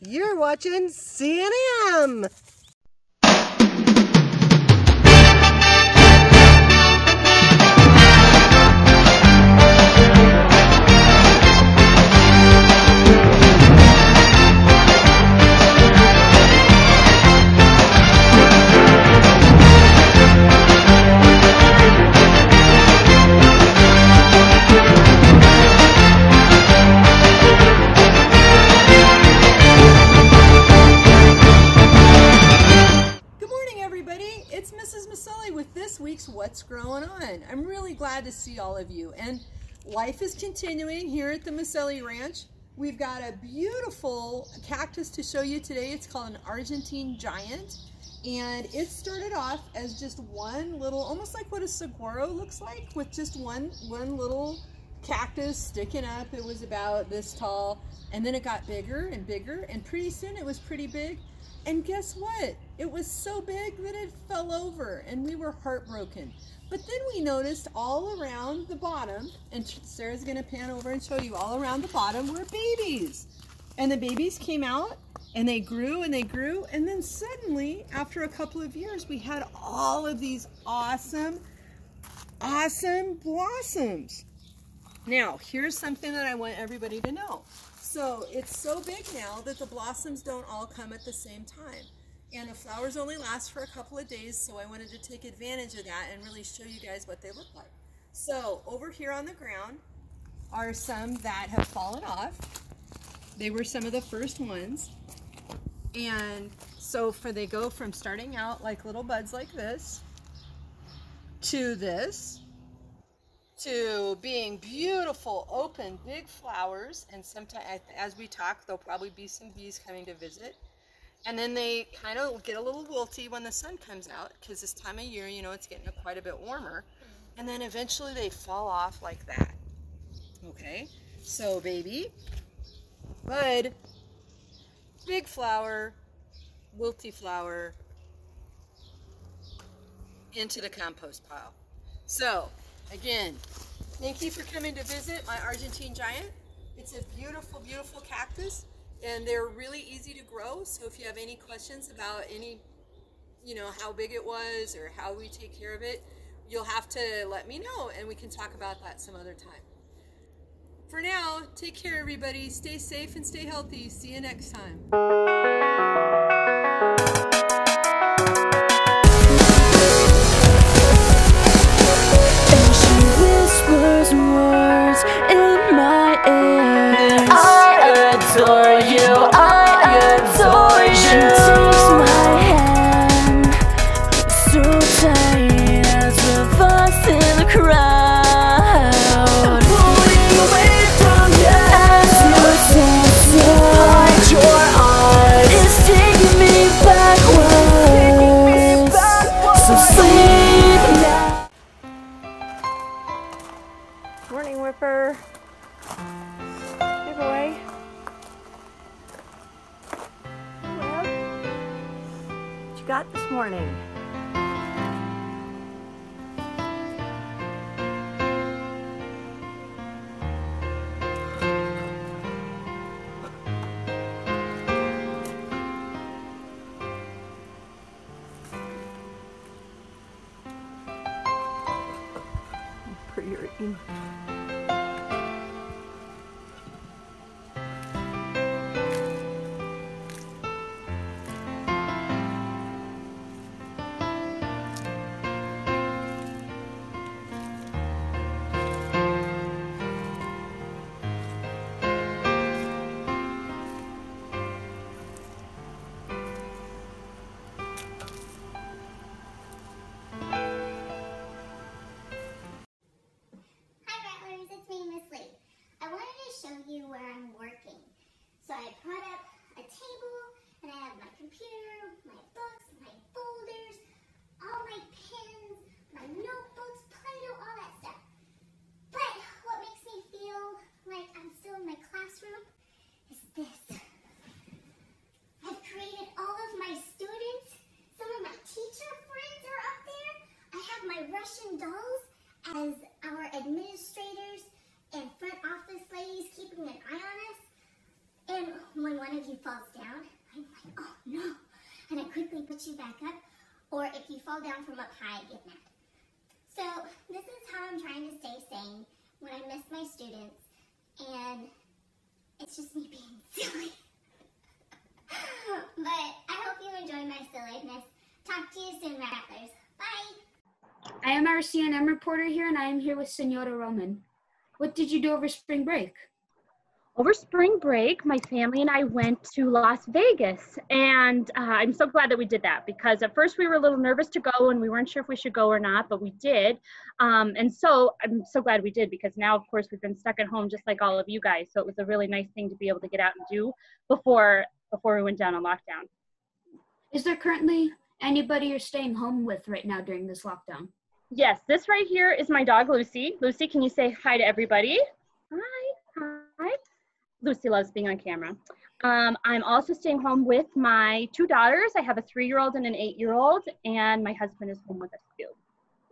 You're watching C&M. It's Mrs. Maselli with this week's What's Growing On. I'm really glad to see all of you, and life is continuing here at the Maselli Ranch. We've got a beautiful cactus to show you today. It's called an Argentine Giant, and it started off as just one little, almost like what a saguaro looks like, with just one little cactus sticking up. It was about this tall, and then it got bigger and bigger, and pretty soon it was pretty big. And guess what? It was so big that it fell over, and we were heartbroken. But then we noticed all around the bottom, and Sarah's gonna pan over and show you, all around the bottom were babies. And the babies came out, and they grew and they grew, and then suddenly, after a couple of years, we had all of these awesome blossoms. Now, here's something that I want everybody to know. So it's so big now that the blossoms don't all come at the same time. And the flowers only last for a couple of days, so I wanted to take advantage of that and really show you guys what they look like. So over here on the ground are some that have fallen off. They were some of the first ones. And so they go from starting out like little buds like this, to being beautiful, open, big flowers, and sometimes, as we talk, there'll probably be some bees coming to visit. And then they kind of get a little wilty when the sun comes out, because this time of year, you know, it's getting quite a bit warmer. And then eventually they fall off like that. Okay, so baby, bud, big flower, wilty flower, into the compost pile. So, again, thank you for coming to visit my Argentine Giant. It's a beautiful, beautiful cactus, and they're really easy to grow. So if you have any questions about how big it was or how we take care of it, you'll have to let me know, and we can talk about that some other time. For now, take care, everybody. Stay safe and stay healthy. See you next time. Words in my ear. I adore you, I adore you. She takes my hand so tight as we're lost in the crowd. I'm pulling away from you as you dance. Hide your eyes. It's taking me backwards. So sleep now. Morning, Whipper. Hey, boy. Well, what you got this morning? Pretty. Hi, of you falls down, I'm like, oh no, and I quickly put you back up, or if you fall down from up high, I get mad. So this is how I'm trying to stay sane when I miss my students, and it's just me being silly. But I hope you enjoy my silliness. Talk to you soon, Rattlers. Bye! I am our CNN reporter here, and I am here with Senora Roman. What did you do over spring break? Over spring break, my family and I went to Las Vegas, and I'm so glad that we did that, because at first we were a little nervous to go and we weren't sure if we should go or not, but we did. And so I'm so glad we did, because now, of course, we've been stuck at home just like all of you guys. So it was a really nice thing to be able to get out and do before we went down on lockdown. Is there currently anybody you're staying home with right now during this lockdown? Yes, this right here is my dog, Lucy. Lucy, can you say hi to everybody? Hi. Lucy loves being on camera. I'm also staying home with my 2 daughters. I have a 3-year-old and an 8-year-old, and my husband is home with us too.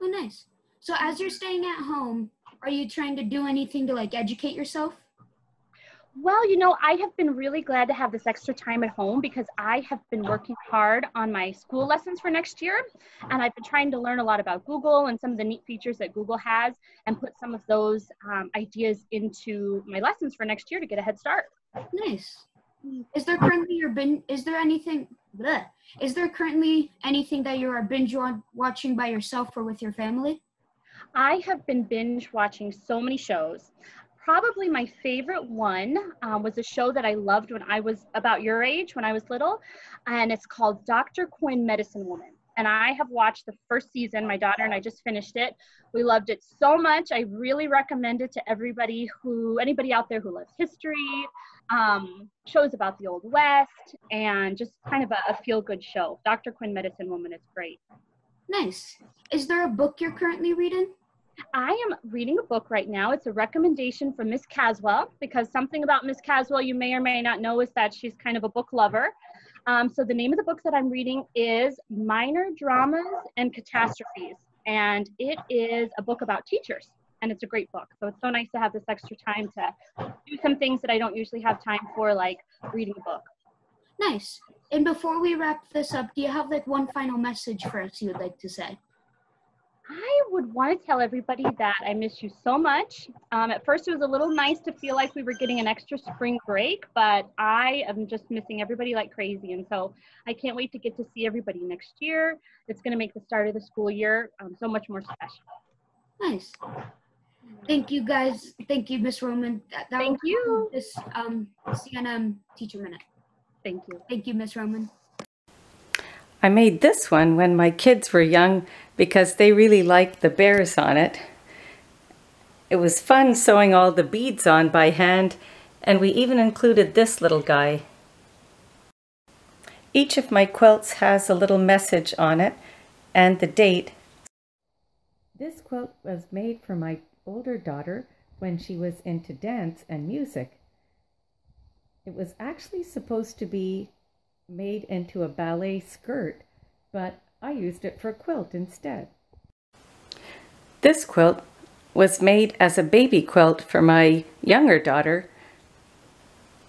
Oh, nice. So as you're staying at home, are you trying to do anything to like educate yourself? Well, you know, I have been really glad to have this extra time at home, because I have been working hard on my school lessons for next year. And I've been trying to learn a lot about Google and some of the neat features that Google has, and put some of those ideas into my lessons for next year to get a head start. Nice. Is there currently anything that you are binge watching by yourself or with your family? I have been binge watching so many shows. Probably my favorite one was a show that I loved when I was about your age, when I was little, and it's called Dr. Quinn, Medicine Woman. And I have watched the first season. My daughter and I just finished it. We loved it so much. I really recommend it to anybody out there who loves history, shows about the Old West, and just kind of a feel-good show. Dr. Quinn, Medicine Woman is great. Nice. Is there a book you're currently reading? I am reading a book right now. It's a recommendation from Miss Caswell, because something about Miss Caswell you may or may not know is that she's kind of a book lover. So the name of the book that I'm reading is Minor Dramas and Catastrophes, and it is a book about teachers, and it's a great book. So it's so nice to have this extra time to do some things that I don't usually have time for, like reading a book. Nice. And before we wrap this up, do you have like one final message for us you would like to say? I would want to tell everybody that I miss you so much. At first, it was a little nice to feel like we were getting an extra spring break, but I am just missing everybody like crazy. And so I can't wait to get to see everybody next year. It's going to make the start of the school year so much more special. Nice. Thank you, guys. Thank you, Miss Roman. Thank you. This CNN Teacher Minute. Thank you. Thank you, Miss Roman. I made this one when my kids were young because they really liked the bears on it. It was fun sewing all the beads on by hand, and we even included this little guy. Each of my quilts has a little message on it and the date. This quilt was made for my older daughter when she was into dance and music. It was actually supposed to be made into a ballet skirt, but I used it for a quilt instead. This quilt was made as a baby quilt for my younger daughter.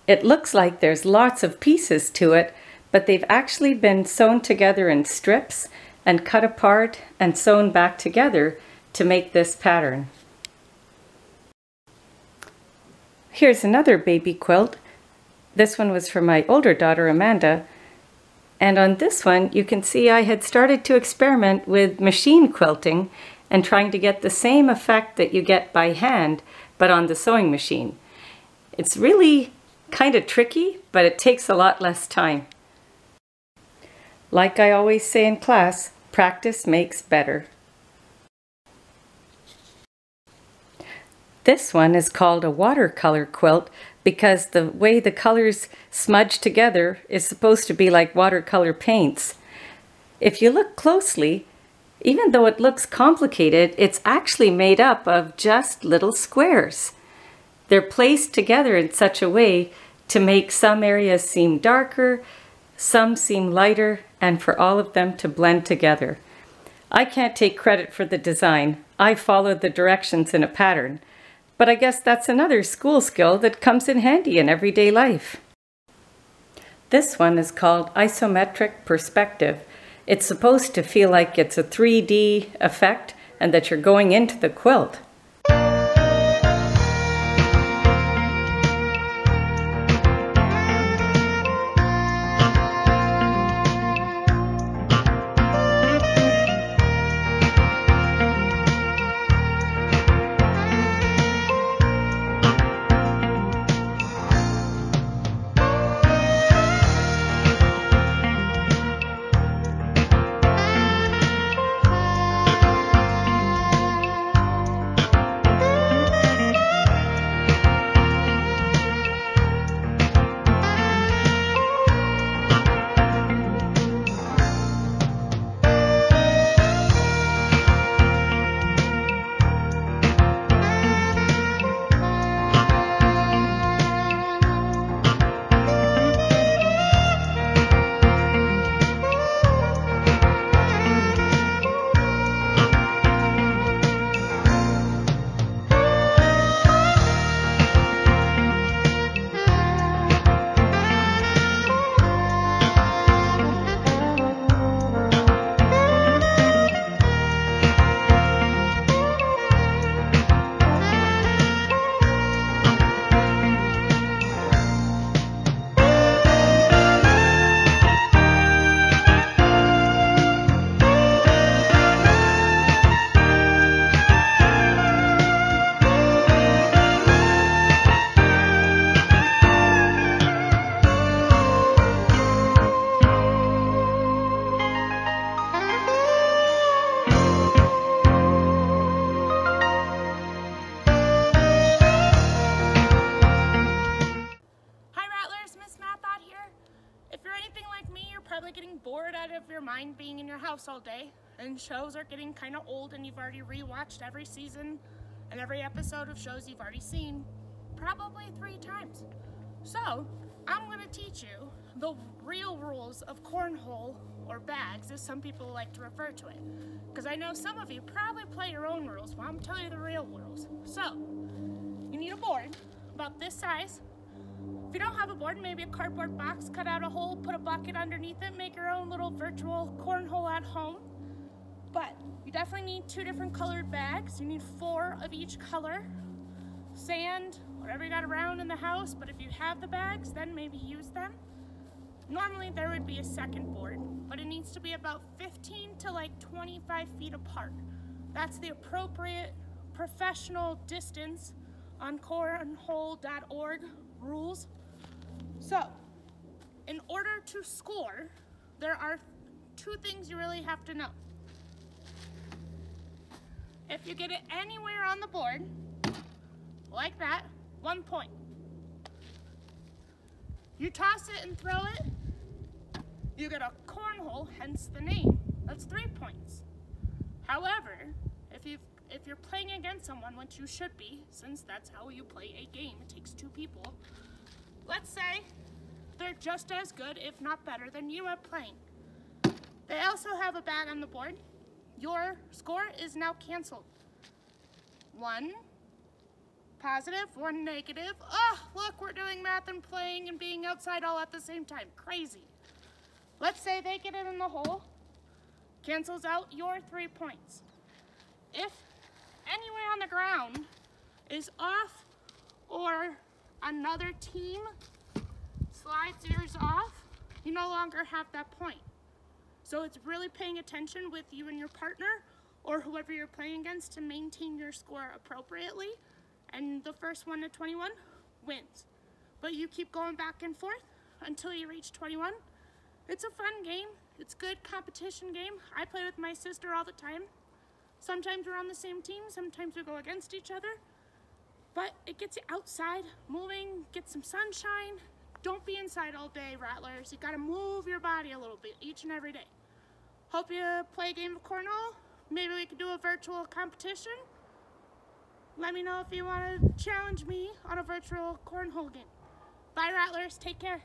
It looks like there's lots of pieces to it, but they've actually been sewn together in strips and cut apart and sewn back together to make this pattern. Here's another baby quilt. This one was for my older daughter, Amanda. And on this one, you can see I had started to experiment with machine quilting and trying to get the same effect that you get by hand, but on the sewing machine. It's really kind of tricky, but it takes a lot less time. Like I always say in class, practice makes better. This one is called a watercolor quilt because the way the colors smudge together is supposed to be like watercolor paints. If you look closely, even though it looks complicated, it's actually made up of just little squares. They're placed together in such a way to make some areas seem darker, some seem lighter, and for all of them to blend together. I can't take credit for the design. I followed the directions in a pattern. But I guess that's another school skill that comes in handy in everyday life. This one is called isometric perspective. It's supposed to feel like it's a 3D effect and that you're going into the quilt. Mind being in your house all day, and shows are getting kind of old and you've already rewatched every season and every episode of shows you've already seen probably 3 times. So I'm going to teach you the real rules of cornhole, or bags as some people like to refer to it, because I know some of you probably play your own rules. Well, I'm telling you the real rules. So you need a board about this size. If you don't have a board, maybe a cardboard box, cut out a hole, put a bucket underneath it, make your own little virtual cornhole at home. But you definitely need 2 different colored bags. You need 4 of each color. Sand, whatever you got around in the house, but if you have the bags, then maybe use them. Normally there would be a second board, but it needs to be about 15 to like 25 feet apart. That's the appropriate professional distance on cornhole.org rules. So, in order to score, there are 2 things you really have to know. If you get it anywhere on the board, like that, 1 point. You toss it and throw it, you get a cornhole, hence the name. That's 3 points. However, if you're playing against someone, which you should be, since that's how you play a game, it takes 2 people. Let's say they're just as good, if not better, than you at playing. They also have a bag on the board. Your score is now canceled. 1 positive, 1 negative. Oh, look, we're doing math and playing and being outside all at the same time. Crazy. Let's say they get it in the hole. Cancels out your 3 points. If anywhere on the ground is off or another team slides yours off, you no longer have that point. So it's really paying attention with you and your partner or whoever you're playing against to maintain your score appropriately, and the first one to 21 wins. But you keep going back and forth until you reach 21. It's a fun game. It's a good competition game. I play with my sister all the time. Sometimes we're on the same team, sometimes we go against each other, but it gets you outside, moving, get some sunshine. Don't be inside all day, Rattlers. You gotta move your body a little bit each and every day. Hope you play a game of cornhole. Maybe we could do a virtual competition. Let me know if you want to challenge me on a virtual cornhole game. Bye, Rattlers. Take care.